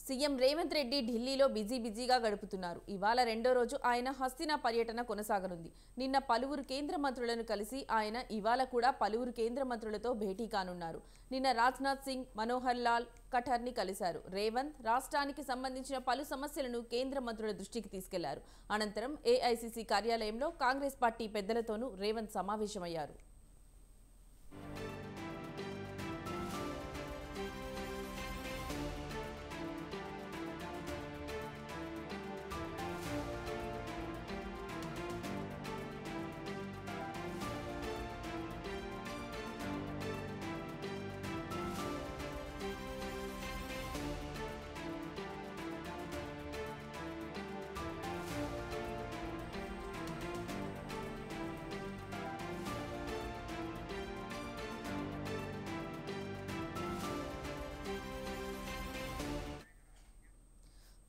CM Revanth Reddy ఢిల్లీలో బిజీగా గడుపుతున్నారు. ఇవాళ రెండో రోజు ఆయన హస్తినా పర్యటన కొనసాగనుంది. నిన్న పలువురు కేంద్ర మంత్రులను కలిసి ఆయన ఇవాళ కూడా పలువురు కేంద్ర మంత్రులతో భేటీ కానున్నారు. నిన్న రాజ్నాథ్ సింగ్, మనోహర్ లాల్ ఖట్టర్ని కలిశారు. రేవంత్ రాష్ట్రానికి సంబంధించిన పలు సమస్యలను కేంద్ర మంత్రుల దృష్టికి తీసుకెళ్లారు. అనంతరం ఏఐసీసీ కార్యాలయంలో కాంగ్రెస్ పార్టీ పెద్దలతోనూ రేవంత్ సమావేశమయ్యారు.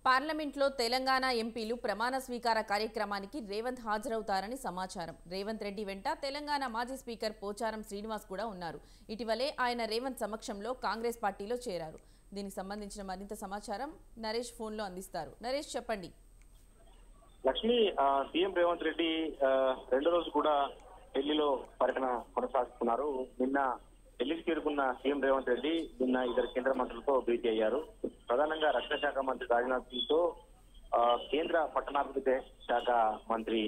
పార్లమెంట్లో తెలంగాణ ఎంపీలు ప్రమాణ స్వీకార కార్యక్రమానికి రేవంత్ హాజరవుతారని సమాచారం. రేవంత్ రెడ్డి వెంట తెలంగాణ మాజీ స్పీకర్ పోచారం శ్రీనివాస్ కూడా ఉన్నారు. ఇటీవలే ఆయన రేవంత్ సమక్షంలో కాంగ్రెస్ పార్టీలో చేరారు. దీనికి సంబంధించిన మరింత సమాచారం నరేష్ ఫోన్లో అందిస్తారు. నరేష్, చెప్పండి. లక్ష్మి, సీఎం రేవంత్ రెడ్డి రెండో రోజు కూడా ఢిల్లీలో పర్యటన కొనసాగిస్తున్నారు. నిన్న ఢిల్లీకి చేరుకున్న సీఎం రేవంత్ రెడ్డి నిన్న ఇద్దరు కేంద్ర మంత్రులతో భేటీ అయ్యారు. ప్రధానంగా రక్షణ శాఖ మంత్రి రాజ్నాథ్ సింగ్ తో, కేంద్ర పట్టణాభివృద్ధి శాఖ మంత్రి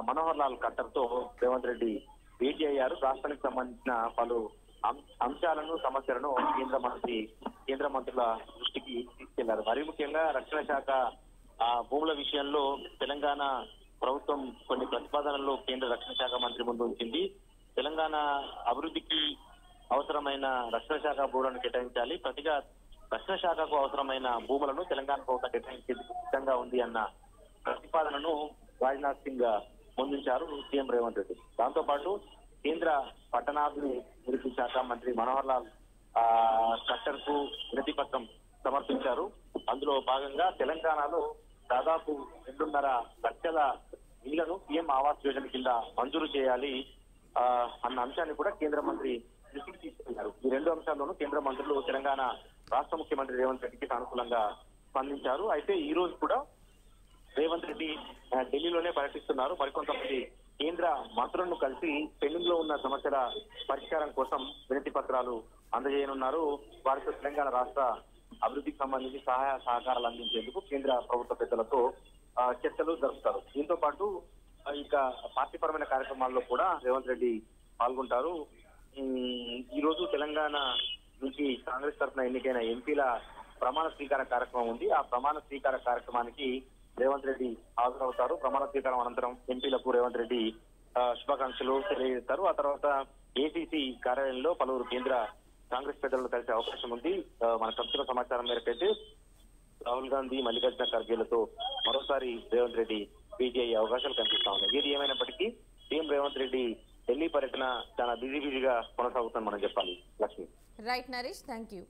మనోహర్ లాల్ ఖట్టర్ తో రేవంత్ రెడ్డి భేటీ అయ్యారు. రాష్ట్రానికి సంబంధించిన పలు అంశాలను, సమస్యలను కేంద్ర మంత్రుల దృష్టికి తీసుకెళ్లారు. మరీ ముఖ్యంగా రక్షణ శాఖ భూముల విషయంలో తెలంగాణ ప్రభుత్వం కొన్ని ప్రతిపాదనలు కేంద్ర రక్షణ శాఖ మంత్రి ముందు ఉంచింది. తెలంగాణ అభివృద్ధికి అవసరమైన రక్షణ శాఖ భూములను కేటాయించాలి, ప్రతిగా రక్షణ శాఖకు అవసరమైన భూములను తెలంగాణ ప్రభుత్వం కేటాయించేందుకు సిద్ధంగా ఉంది అన్న ప్రతిపాదనను రాజ్నాథ్ సింగ్ ముందుంచారు సీఎం రేవంత్ రెడ్డి. దాంతో పాటు కేంద్ర పట్టణాభివృద్ధి శాఖ మంత్రి మనోహర్ లాల్ ఖట్టర్ కు వినతి పత్రం సమర్పించారు. అందులో భాగంగా తెలంగాణలో దాదాపు 2.5 లక్షల ఇళ్లను పీఎం ఆవాస్ యోజన కింద మంజూరు చేయాలి అన్న అంశాన్ని కూడా కేంద్ర మంత్రి దృష్టికి తీసుకెళ్లారు. ఈ రెండు అంశాల్లోనూ కేంద్ర మంత్రులు తెలంగాణ రాష్ట్ర ముఖ్యమంత్రి రేవంత్ రెడ్డికి సానుకూలంగా స్పందించారు. అయితే ఈ రోజు కూడా రేవంత్ రెడ్డి ఢిల్లీలోనే పర్యటిస్తున్నారు. మరికొంతమంది కేంద్ర మంత్రులను కలిసి పెండింగ్ లో ఉన్న సమస్యల పరిష్కారం కోసం వినతి పత్రాలు అందజేయనున్నారు. వారితో తెలంగాణ రాష్ట్ర అభివృద్ధికి సంబంధించి సహాయ సహకారాలు అందించేందుకు కేంద్ర ప్రభుత్వ పెద్దలతో చర్చలు జరుపుతారు. దీంతో పాటు ఇక పార్టీపరమైన కార్యక్రమాల్లో కూడా రేవంత్ రెడ్డి పాల్గొంటారు. ఈ రోజు తెలంగాణ నుంచి కాంగ్రెస్ తరఫున ఎన్నికైన ఎంపీల ప్రమాణ స్వీకార కార్యక్రమం ఉంది. ఆ ప్రమాణ స్వీకార కార్యక్రమానికి రేవంత్ రెడ్డి హాజరవుతారు. ప్రమాణ స్వీకారం అనంతరం ఎంపీలకు రేవంత్ రెడ్డి శుభాకాంక్షలు తెలియజేస్తారు. ఆ తర్వాత ఏసీసీ కార్యాలయంలో పలువురు కేంద్ర కాంగ్రెస్ పెద్దలను కలిసే అవకాశం ఉంది. మనకు వచ్చిన సమాచారం మేరకైతే రాహుల్ గాంధీ, మల్లికార్జున ఖర్గేలతో మరోసారి రేవంత్ రెడ్డి భేటీ అయ్యే అవకాశాలు కనిపిస్తా ఉన్నాయి. ఏది ఏమైనప్పటికీ సీఎం రేవంత్ రెడ్డి ఢిల్లీ పర్యటన చాలా బిజీగా కొనసాగుతుందని మనం చెప్పాలి. Lakshmi. Right Naresh, thank you.